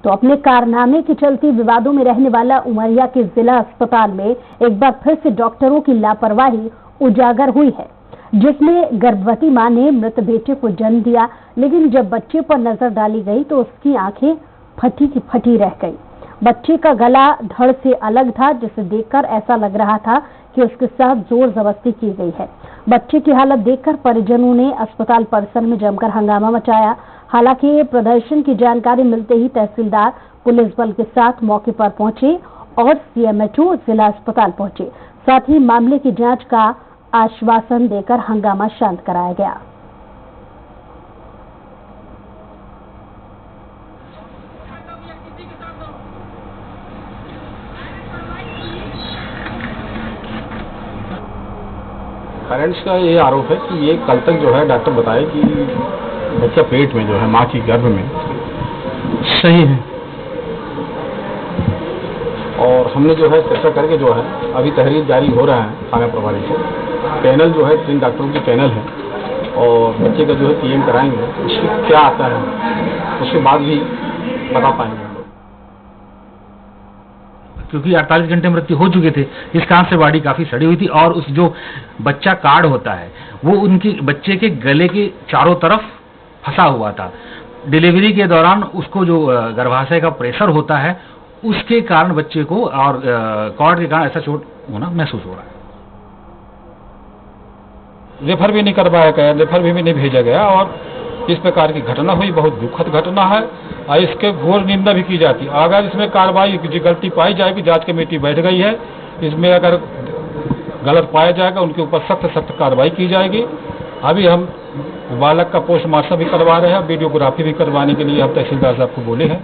तो अपने कारनामे के चलते विवादों में रहने वाला उमरिया के जिला अस्पताल में एक बार फिर से डॉक्टरों की लापरवाही उजागर हुई है, जिसमें गर्भवती मां ने मृत बेटे को जन्म दिया, लेकिन जब बच्चे पर नजर डाली गई तो उसकी आंखें फटी की फटी रह गई। बच्चे का गला धड़ से अलग था, जिसे देखकर ऐसा लग रहा था कि उसके साथ जोर जबरदस्ती की गई है। बच्चे की हालत देखकर परिजनों ने अस्पताल परिसर में जमकर हंगामा मचाया। हालांकि प्रदर्शन की जानकारी मिलते ही तहसीलदार पुलिस बल के साथ मौके पर पहुंचे और सीएमएचओ जिला अस्पताल पहुंचे। साथ ही मामले की जांच का आश्वासन देकर हंगामा शांत कराया गया। पेरेंट्स का ये आरोप है कि ये कल तक जो है डॉक्टर बताए कि बच्चा पेट में जो है मां की गर्भ में सही है, और हमने जो है चर्चा करके जो है अभी तहरीर जारी हो रहा है थाना प्रभारी से। पैनल जो है 3 डॉक्टरों की पैनल है और बच्चे का जो है पीएम कराएंगे, उसमें क्या आता है उसके बाद भी बता पाएंगे। क्योंकि 48 घंटे मृत्यु हो चुके थे, इस कारण से बॉडी काफी सड़ी हुई थी और उस जो बच्चा कार्ड होता है वो उनकी बच्चे के गले के चारों तरफ फंसा हुआ था। डिलीवरी के दौरान उसको जो गर्भाशय का प्रेशर होता है उसके कारण बच्चे को और कॉर्ड के कारण ऐसा चोट होना महसूस हो रहा है। रेफर भी नहीं करवाया गया, रेफर भी नहीं भेजा गया और इस प्रकार की घटना हुई, बहुत दुखद घटना है और इसके घोर निंदा भी की जाती है। अगर इसमें कार्रवाई की गलती पाई जाएगी, जांच कमेटी बैठ गई है, इसमें अगर गलत पाया जाएगा उनके ऊपर सख्त कार्रवाई की जाएगी। अभी हम बालक का पोस्टमार्टम भी करवा रहे हैं, वीडियोग्राफी भी करवाने के लिए हम तहसीलदार साहब को बोले हैं।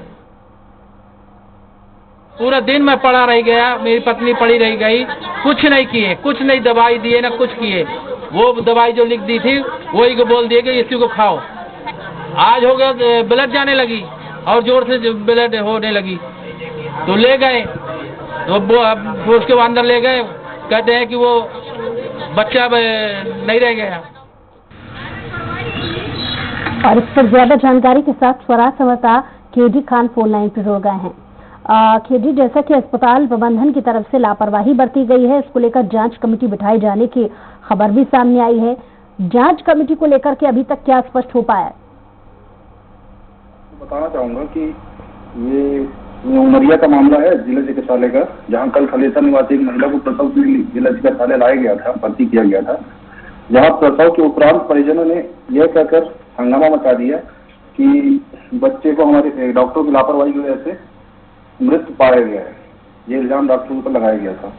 पूरा दिन मैं पड़ा रह गया, मेरी पत्नी पड़ी रह गई, कुछ नहीं किए, कुछ नहीं दवाई दिए ना कुछ किए। वो दवाई जो लिख दी थी वही को बोल दिए कि इसी को खाओ। आज हो गया ब्लड जाने लगी और जोर से ब्लड होने लगी तो ले गए, तो वो उसके अंदर ले गए, कहते हैं कि वो बच्चा नहीं रह गया। और इस पर ज्यादा जानकारी के साथ स्वराज संवाददाता केडी खान फोन लाइन पर जुड़ गए हैं। केडी, जैसा कि अस्पताल प्रबंधन की तरफ से लापरवाही बरती गई है, इसको लेकर जांच कमेटी बिठाए जाने की खबर भी सामने आई है। जांच कमेटी को लेकर के अभी तक क्या स्पष्ट हो पाया है? बताना चाहूंगा कि ये उमरिया का मामला है, जिला चिकित्सालय का, जहां कल खलेसा निवासी एक महिला को प्रसव के लिए जिला चिकित्सालय लाया गया था, भर्ती किया गया था, जहां प्रसव के उपरांत परिजनों ने यह कहकर हंगामा मचा दिया कि बच्चे को हमारे डॉक्टरों की लापरवाही की वजह से मृत पाया गया है। ये इल्जाम डॉक्टरों पर लगाया गया था।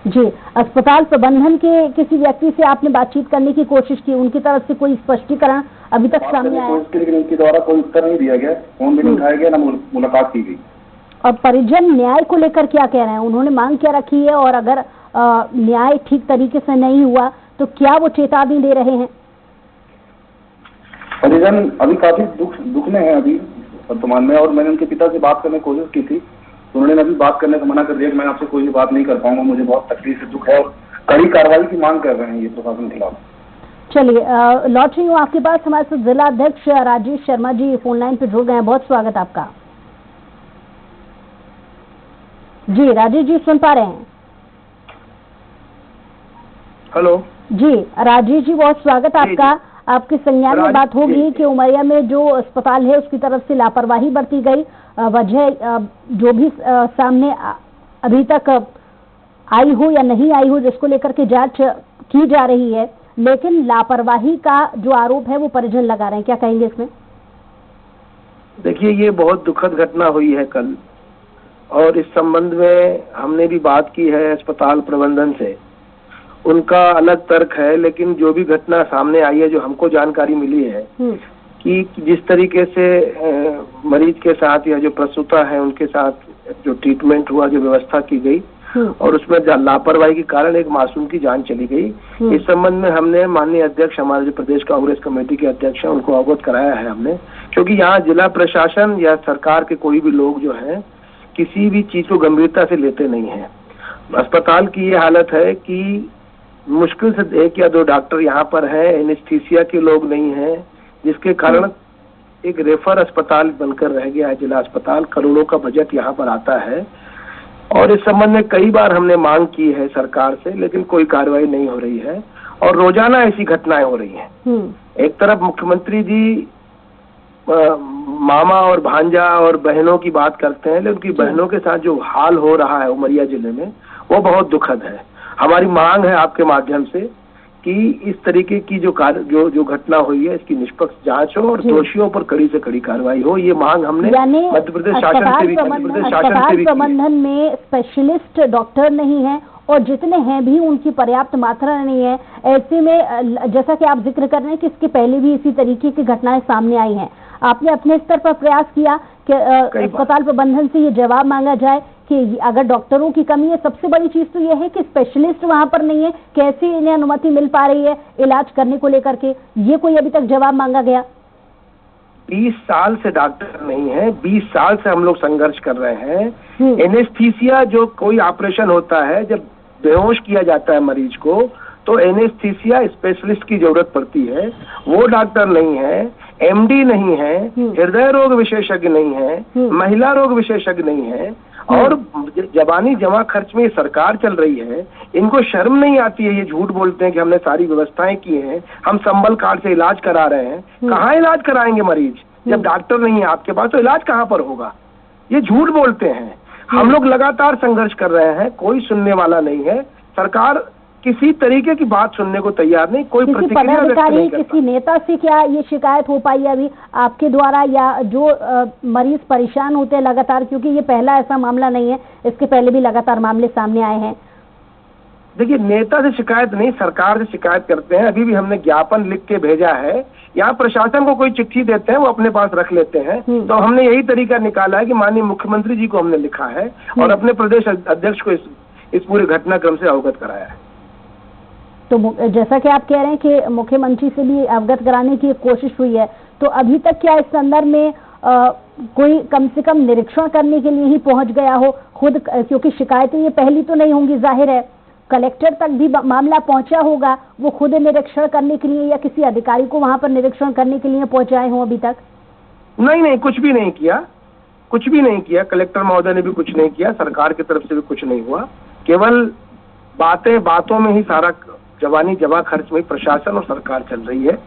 जी, अस्पताल प्रबंधन के किसी व्यक्ति से आपने बातचीत करने की कोशिश की, उनकी तरफ से कोई स्पष्टीकरण अभी तक सामने आया? लेकिन उनके द्वारा कोई उत्तर नहीं दिया गया, फोन भी नहीं उठाया गया, न मुलाकात की गई। और परिजन न्याय को लेकर क्या कह रहे हैं? उन्होंने मांग क्या रखी है और अगर न्याय ठीक तरीके से नहीं हुआ तो क्या वो चेतावनी दे रहे हैं? परिजन अभी काफी दुख में है अभी वर्तमान में, और मैंने उनके पिता से बात करने की कोशिश की थी तो उन्होंने अभी बात करने से मना कर दिया कि मैं आपसे कोई भी बात नहीं कर पाऊंगा, मुझे बहुत तकलीफ से दुख है, और कड़ी कार्रवाई की मांग कर रहे हैं ये प्रशासन के खिलाफ। चलिए, लौट रही हूँ आपके पास। हमारे साथ जिला अध्यक्ष राजेश शर्मा जी फोन लाइन पे जुड़ गए हैं, बहुत स्वागत आपका। जी राजेश जी, सुन पा रहे हैं? हेलो जी राजेश जी, बहुत स्वागत आपका। आपके संज्ञान में बात होगी कि उमरिया में जो अस्पताल है उसकी तरफ से लापरवाही बरती गई, वजह जो भी सामने अभी तक आई हो या नहीं आई हो, जिसको लेकर के जांच की जा रही है, लेकिन लापरवाही का जो आरोप है वो परिजन लगा रहे हैं, क्या कहेंगे इसमें? देखिए, ये बहुत दुखद घटना हुई है कल, और इस संबंध में हमने भी बात की है अस्पताल प्रबंधन से। उनका अलग तर्क है, लेकिन जो भी घटना सामने आई है, जो हमको जानकारी मिली है कि जिस तरीके से मरीज के साथ या जो प्रसूता है उनके साथ जो ट्रीटमेंट हुआ, जो व्यवस्था की गई और उसमें लापरवाही के कारण एक मासूम की जान चली गई। इस संबंध में हमने माननीय अध्यक्ष, हमारे जो प्रदेश कांग्रेस कमेटी के अध्यक्ष हैं, उनको अवगत कराया है हमने, क्योंकि यहाँ जिला प्रशासन या सरकार के कोई भी लोग जो है किसी भी चीज को गंभीरता से लेते नहीं है। अस्पताल की ये हालत है कि मुश्किल से 1 या 2 डॉक्टर यहाँ पर है, एनेस्थीसिया के लोग नहीं हैं, जिसके कारण एक रेफर अस्पताल बनकर रह गया है। जिला अस्पताल, करोड़ों का बजट यहाँ पर आता है और इस संबंध में कई बार हमने मांग की है सरकार से, लेकिन कोई कार्रवाई नहीं हो रही है और रोजाना ऐसी घटनाएं हो रही हैं। एक तरफ मुख्यमंत्री जी मामा और भांजा और बहनों की बात करते हैं, लेकिन उनकी बहनों के साथ जो हाल हो रहा है उमरिया जिले में वो बहुत दुखद है। हमारी मांग है आपके माध्यम से कि इस तरीके की जो घटना हुई है इसकी निष्पक्ष जांच हो और दोषियों पर कड़ी से कड़ी कार्रवाई हो। ये मांग हमने मध्य प्रदेश शासन से भी प्रबंधन में स्पेशलिस्ट डॉक्टर नहीं है और जितने हैं भी उनकी पर्याप्त मात्रा नहीं है। ऐसे में जैसा कि आप जिक्र कर रहे हैं कि इसके पहले भी इसी तरीके की घटनाएं सामने आई हैं, आपने अपने स्तर पर प्रयास किया कि अस्पताल प्रबंधन से ये जवाब मांगा जाए कि अगर डॉक्टरों की कमी है, सबसे बड़ी चीज तो ये है कि स्पेशलिस्ट वहां पर नहीं है, कैसे इन्हें अनुमति मिल पा रही है इलाज करने को लेकर के, ये कोई अभी तक जवाब मांगा गया? 20 साल से डॉक्टर नहीं है, 20 साल से हम लोग संघर्ष कर रहे हैं। एनेस्थीसिया, जो कोई ऑपरेशन होता है, जब बेहोश किया जाता है मरीज को, तो एनेस्थीसिया स्पेशलिस्ट की जरूरत पड़ती है। वो डॉक्टर नहीं है, एमडी नहीं है, हृदय रोग विशेषज्ञ नहीं है, महिला रोग विशेषज्ञ नहीं है और जबानी जमा खर्च में सरकार चल रही है। इनको शर्म नहीं आती है, ये झूठ बोलते हैं कि हमने सारी व्यवस्थाएं की हैं, हम संबल कार्ड से इलाज करा रहे हैं। कहाँ इलाज कराएंगे मरीज जब डॉक्टर नहीं है आपके पास, तो इलाज कहाँ पर होगा? ये झूठ बोलते हैं। हम लोग लगातार संघर्ष कर रहे हैं, कोई सुनने वाला नहीं है। सरकार किसी तरीके की बात सुनने को तैयार नहीं, कोई प्रतिक्रिया व्यक्त नहीं करता। किसी नेता से क्या ये शिकायत हो पाई है अभी आपके द्वारा, या जो मरीज परेशान होते हैं लगातार, क्योंकि ये पहला ऐसा मामला नहीं है, इसके पहले भी लगातार मामले सामने आए हैं? देखिए, नेता से शिकायत नहीं, सरकार से शिकायत करते हैं। अभी भी हमने ज्ञापन लिख के भेजा है। यहाँ प्रशासन को कोई चिट्ठी देते हैं, वो अपने पास रख लेते हैं। तो हमने यही तरीका निकाला है कि माननीय मुख्यमंत्री जी को हमने लिखा है और अपने प्रदेश अध्यक्ष को इस पूरे घटनाक्रम से अवगत कराया है। तो जैसा कि आप कह रहे हैं कि मुख्यमंत्री से भी अवगत कराने की कोशिश हुई है, तो अभी तक क्या इस संदर्भ में कोई कम से कम निरीक्षण करने के लिए ही पहुंच गया हो खुद? क्योंकि शिकायतें ये पहली तो नहीं होंगी, जाहिर है कलेक्टर तक भी मामला पहुंचा होगा, वो खुद निरीक्षण करने के लिए या किसी अधिकारी को वहां पर निरीक्षण करने के लिए पहुंचाए हों अभी तक? नहीं, कुछ भी नहीं किया, कुछ भी नहीं किया। कलेक्टर महोदय ने भी कुछ नहीं किया, सरकार की तरफ से भी कुछ नहीं हुआ। केवल बातों में ही सारा जवानी जमा खर्च में प्रशासन और सरकार चल रही है।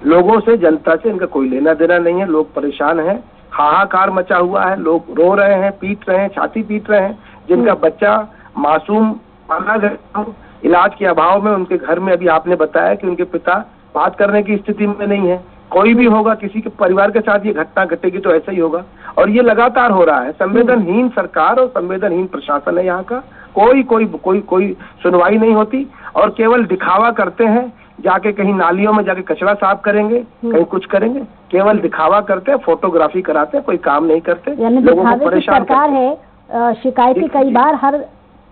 लोगों से, जनता से इनका कोई लेना देना नहीं है। लोग परेशान हैं, हाहाकार मचा हुआ है, लोग रो रहे हैं, पीट रहे हैं, छाती पीट रहे हैं। जिनका बच्चा मासूम माना गया, इलाज के अभाव में उनके घर में, अभी आपने बताया कि उनके पिता बात करने की स्थिति में नहीं है। कोई भी होगा, किसी के परिवार के साथ ये घटना घटेगी तो ऐसा ही होगा और ये लगातार हो रहा है। संवेदनहीन सरकार और संवेदनहीन प्रशासन है यहाँ का। कोई सुनवाई नहीं होती और केवल दिखावा करते हैं। जाके कहीं नालियों में जाके कचरा साफ करेंगे, कहीं कुछ करेंगे, केवल दिखावा करते हैं, फोटोग्राफी कराते हैं, कोई काम नहीं करते। लोगों को परेशान सरकार है। शिकायतें कई बार हर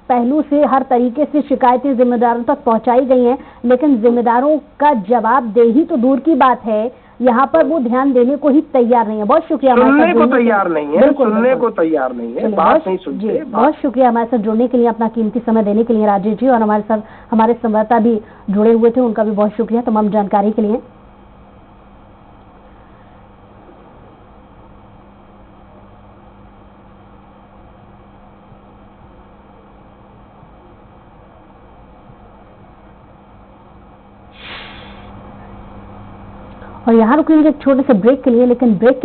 पहलू से, हर तरीके से शिकायतें जिम्मेदारों तक पहुंचाई गई हैं, लेकिन जिम्मेदारों का जवाबदेही तो दूर की बात है, यहाँ पर वो ध्यान देने को ही तैयार नहीं है। बहुत शुक्रिया। सुनने को तैयार नहीं है, सुनने को तैयार नहीं है, बात नहीं सुनते। बहुत शुक्रिया हमारे साथ जुड़ने के लिए, अपना कीमती समय देने के लिए राजेश जी, और हमारे साथ हमारे संवाददाता भी जुड़े हुए थे, उनका भी बहुत शुक्रिया तमाम जानकारी के लिए। और यहाँ रुकेंगे एक छोटे से ब्रेक के लिए, लेकिन ब्रेक